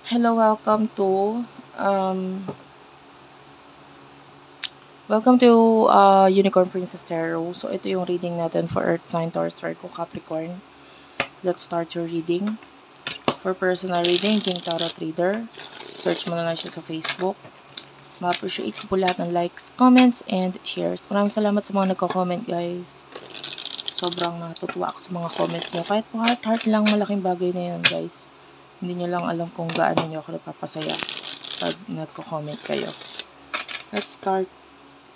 Hello, um Unicorn Princess Tarot. So ito yung reading natin for Earth sign, Taurus, Virgo, Capricorn. Let's start your reading. For personal reading, King Tarot Reader. Search mo na lang siya sa Facebook. Ma-appreciate ko po lahat ng likes, comments, and shares. Maraming salamat sa mga nagko-comment, guys. Sobrang natutuwa ako sa mga comments niyo. Kahit po heart lang, malaking bagay na yan, guys. Hindi niyo lang alam kung gaano niyo ako napapasaya pag nagko-comment kayo. Let's start.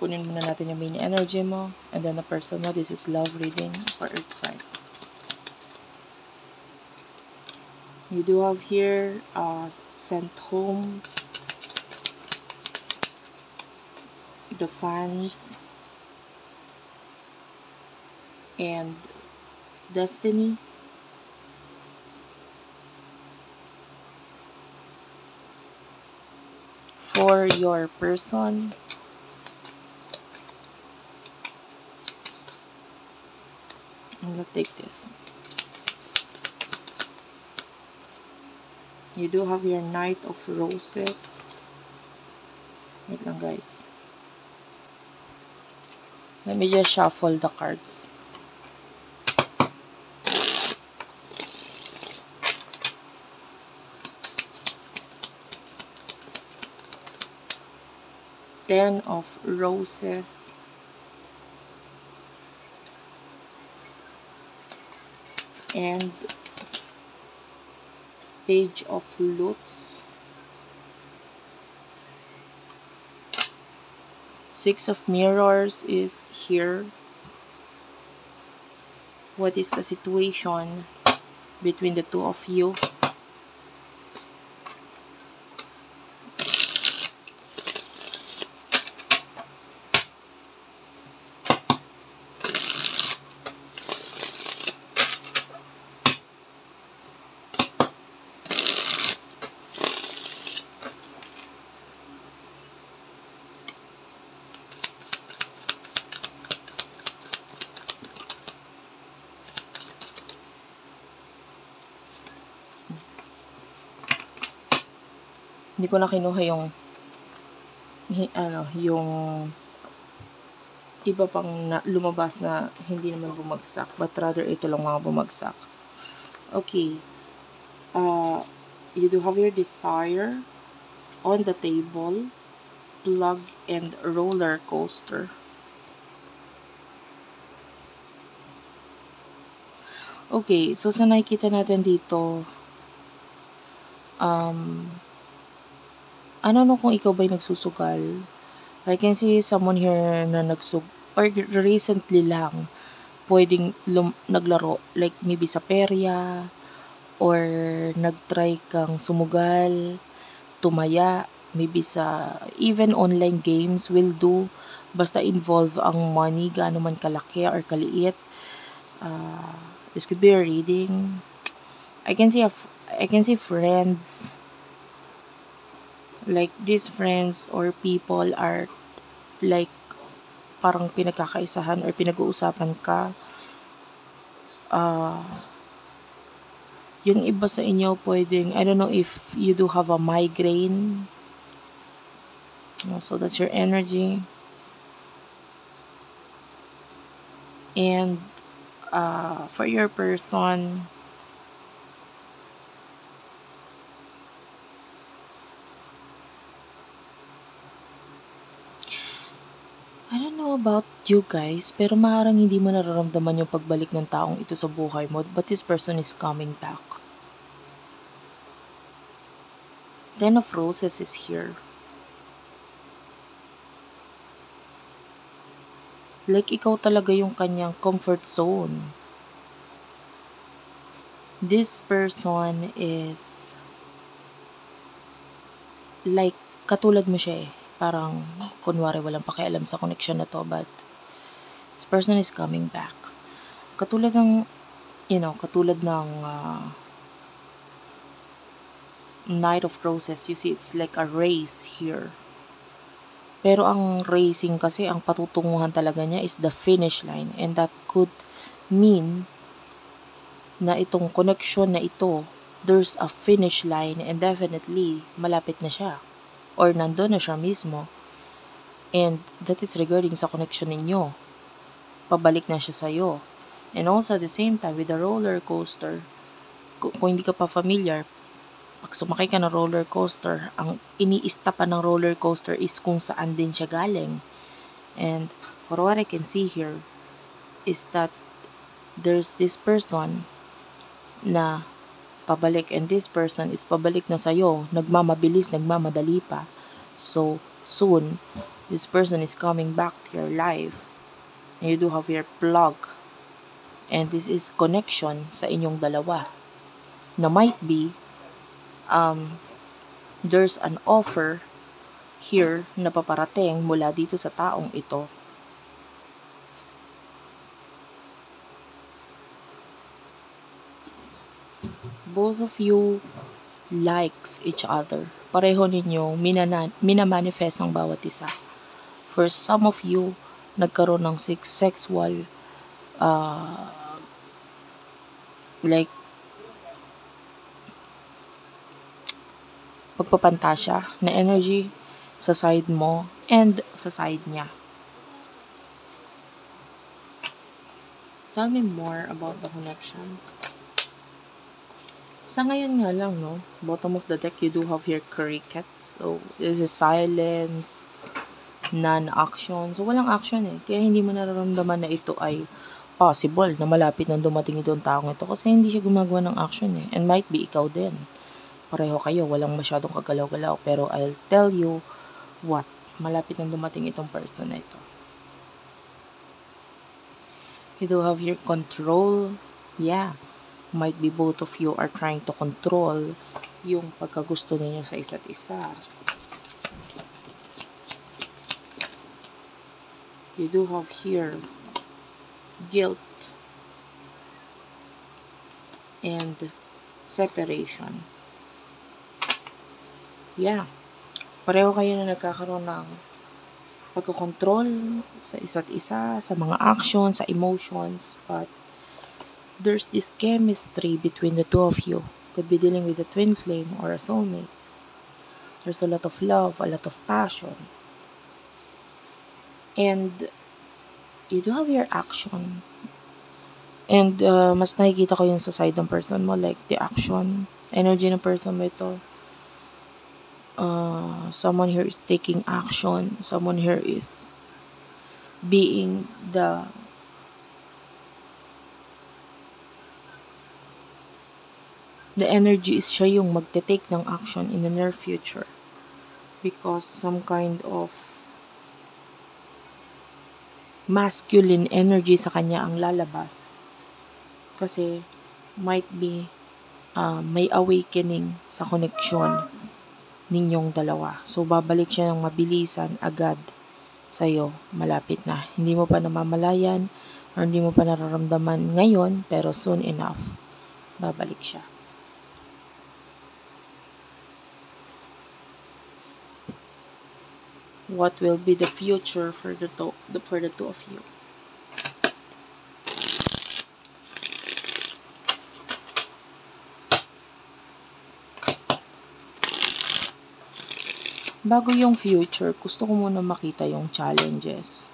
Kunin muna natin yung main energy mo. And then the person mo. This is love reading for Earth sign. You do have here sent home, the fans, and destiny. For your person, I'm gonna take this. You do have your Knight of Roses. Wait lang, guys. Let me just shuffle the cards. Ten of Roses. And Page of Lutes. Six of Mirrors is here. What is the situation between the two of you? Hindi ko na kinuha yung yung iba pang lumabas na hindi naman bumagsak, but rather ito lang mga bumagsak. Okay. You do have your desire on the table, plug and roller coaster. Okay, so sa nakikita natin dito, ano no kung ikaw ba'y nagsusugal? I can see someone here na or recently lang, pwedeng naglaro, like maybe sa perya, or nagtry kang sumugal, tumaya, maybe sa even online games will do, basta involve ang money, gaano man kalaki or kaliit. This could be a reading. I can see friends, like these friends or people are like parang pinagkakaisahan or pinag-uusapan ka. Yung iba sa inyo pwedeng, I don't know if you do have a migraine. So that's your energy. And for your person, I don't know about you guys, pero maaaring hindi mo nararamdaman yung pagbalik ng taong ito sa buhay mo, but this person is coming back. Ten of Roses is here. Like ikaw talaga yung kanyang comfort zone. This person is like katulad mo siya eh. Parang kunwari walang pakialam sa connection na to, but this person is coming back. Katulad ng Knight of Roses, you see it's like a race here. Pero ang racing kasi, ang patutunguhan talaga niya is the finish line, and that could mean na itong connection na ito there's a finish line and definitely malapit na siya or nandun na siya mismo, and that is regarding sa connection ninyo. Pabalik na siya sa'yo. And also at the same time with the roller coaster, kung hindi ka pa familiar, pag sumakay ka ng roller coaster, ang iniista pa ng roller coaster is kung saan din siya galing. And for what I can see here is that there's this person na pabalik, and this person is pabalik na sa'yo, nagmamabilis, nagmamadali pa. So soon, this person is coming back to your life, and you do have your plug, and this is connection sa inyong dalawa, na might be there's an offer here na paparating mula dito sa taong ito. Both of you likes each other. Pareho ninyo minamanifest ang bawat isa. For some of you, nagkaroon ng sexual like pagpapantasya na energy sa side mo and sa side niya. Tell me more about the connection. Sa ngayon nga lang, no? Bottom of the deck, you do have here crickets. So, this is silence, non-action. So, walang action eh. Kaya hindi mo nararamdaman na ito ay possible na malapit nang dumating itong taong ito. Kasi hindi siya gumagawa ng action eh. And might be ikaw din. Pareho kayo, walang masyadong kagalaw-galaw. Pero I'll tell you what, malapit nang dumating itong person na ito. You do have here control. Yeah. Might be both of you are trying to control yung pagkagusto ninyo sa isa't isa. You do have here guilt and separation. Yeah. Pareho kayo na nagkakaroon ng pagkakontrol sa isa't isa, sa mga actions, sa emotions, but there's this chemistry between the two of you. Could be dealing with a twin flame or a soulmate. There's a lot of love, a lot of passion. And you do have your action. And mas nakikita ko yun sa side ng person mo, like the action, energy ng person mo ito. Someone here is taking action. Someone here is being the energy is siya yung magte-take ng action in the near future, because some kind of masculine energy sa kanya ang lalabas, kasi might be may awakening sa connection ninyong dalawa. So babalik siya ng mabilisan agad sa'yo, malapit na. Hindi mo pa namamalayan or hindi mo pa nararamdaman ngayon, pero soon enough babalik siya. What will be the future for the two of you? Bago yung future, gusto ko muna makita yung challenges.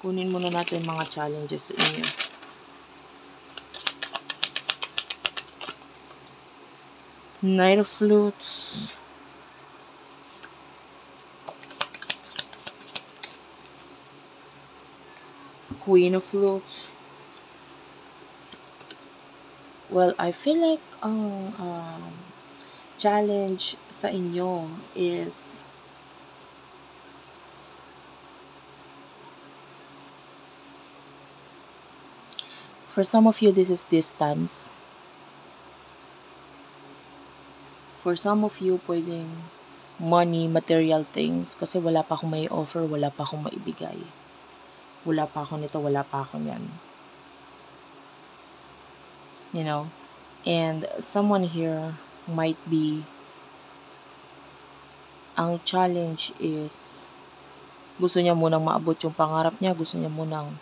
Kunin muna natin mga challenges sa inyo. Knight of Flutes. Queen of Flutes. Well, I feel like challenge sa inyo is for some of you, this is distance. For some of you, pwedeng money, material things, kasi wala pa akong may offer, wala pa akong maibigay. Wala pa ako nito, wala pa ako yan. You know? And someone here might be, ang challenge is, gusto niya munang maabot yung pangarap niya, gusto niya munang,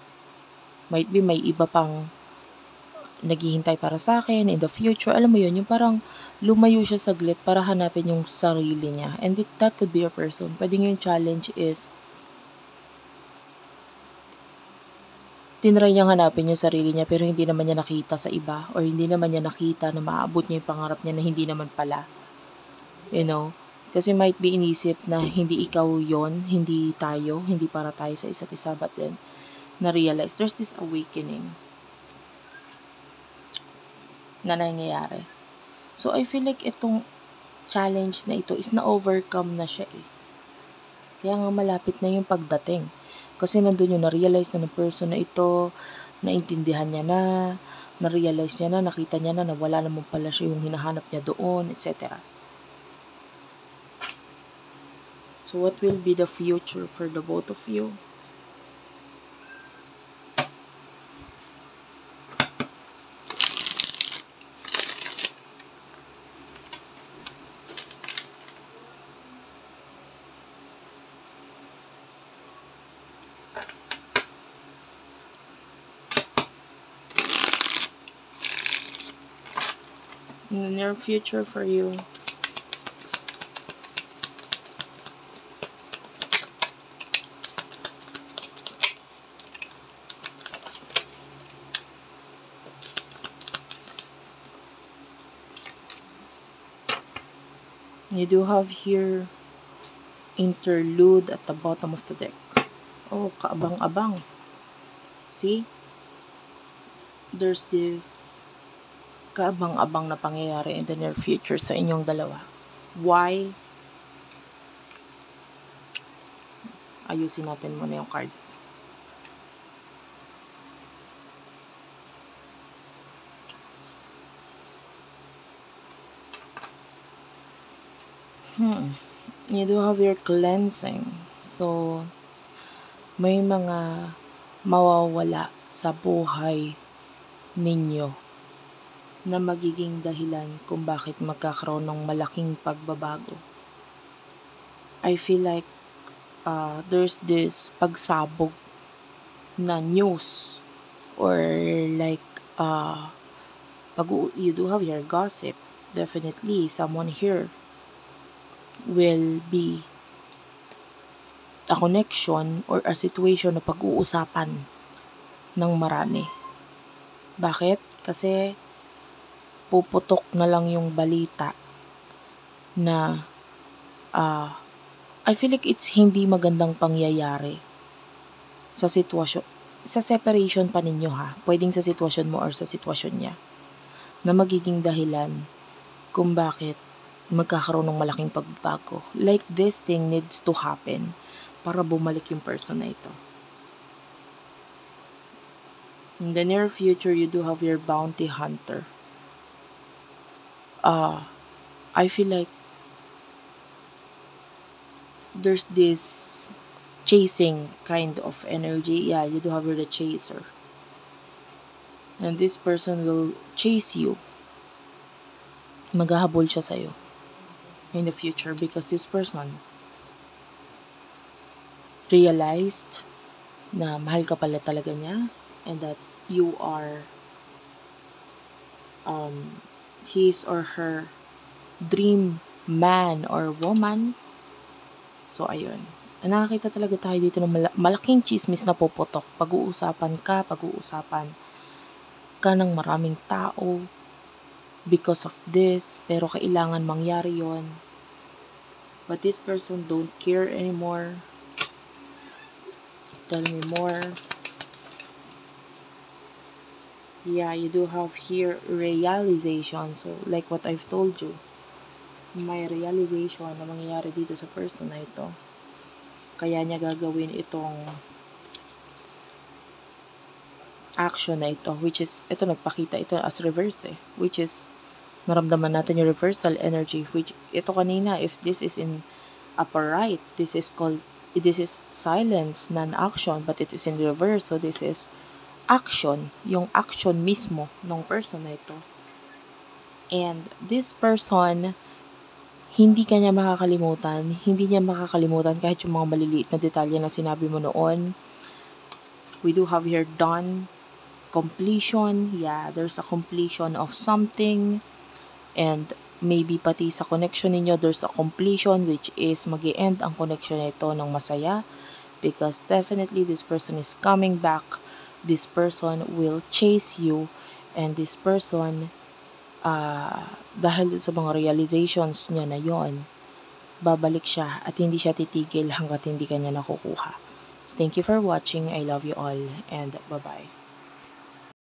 might be may iba pang naghihintay para sa akin in the future. Alam mo yun, yung parang lumayo siya saglit para hanapin yung sarili niya. And that could be your person. Pwedeng yung challenge is, tinry niyang hanapin yung sarili niya pero hindi naman niya nakita sa iba or hindi naman niya nakita na maaabot niya yung pangarap niya na hindi naman pala. You know? Kasi might be inisip na hindi ikaw yon, hindi tayo, hindi para tayo sa isa't isa, but then na-realize there's this awakening na nangyayari. So, I feel like itong challenge na ito is na-overcome na siya eh. Kaya nga malapit na yung pagdating. Kasi nandun yung na-realize na ng person na ito, naintindihan niya na-realize niya na, nakita niya na wala naman pala siya yung hinahanap niya doon, etc. So, what will be the future for the both of you? In the near future for you. You do have here interlude at the bottom of the deck. Oh, kaabang-abang. See? There's this kaabang-abang na pangyayari in the near future sa inyong dalawa. Why? Ayusin natin muna yung cards. You do have your cleansing. So, may mga mawawala sa buhay ninyo na magiging dahilan kung bakit magkakaroon ng malaking pagbabago. I feel like there's this pagsabog na news or like you do have your gossip. Definitely, someone here will be a connection or a situation na pag-uusapan ng marami. Bakit? Kasi puputok na lang yung balita na I feel like it's hindi magandang pangyayari sa sitwasyon, sa separation pa ninyo ha. Pwedeng sa sitwasyon mo or sa sitwasyon niya na magiging dahilan kung bakit magkakaroon ng malaking pagbabago. Like this thing needs to happen para bumalik yung person na ito. In the near future, you do have your bounty hunter. I feel like there's this chasing kind of energy. Yeah, you do have the chaser. And this person will chase you. Maghahabol siya sa'yo in the future because this person realized na mahal ka pala talaga niya and that you are his or her dream man or woman. So, ayun. Nakakita talaga tayo dito ng malaking chismis na puputok. Pag-uusapan ka ng maraming tao because of this, pero kailangan mangyari yon. But this person don't care anymore. Tell me more. Yeah, you do have here realization. So, like what I've told you, may realization na mangyayari dito sa person na ito. Kaya niya gagawin itong action na ito, which is, ito nagpakita ito as reverse which is, naramdaman natin yung reversal energy, which, ito kanina, if this is in upper right, this is silence, non-action, but it is in reverse, so this is action, yung action mismo ng person na ito. And this person, hindi niya makakalimutan kahit yung mga maliliit na detalye na sinabi mo noon. We do have here done, completion. Yeah, there's a completion of something. And maybe pati sa connection ninyo, there's a completion, which is mag-e-end ang connection nito ng masaya. Because definitely this person is coming back. This person will chase you. And this person, dahil sa mga realizations niya na yon, babalik siya at hindi siya titigil hanggat hindi kanya nakukuha. So, thank you for watching. I love you all and bye-bye.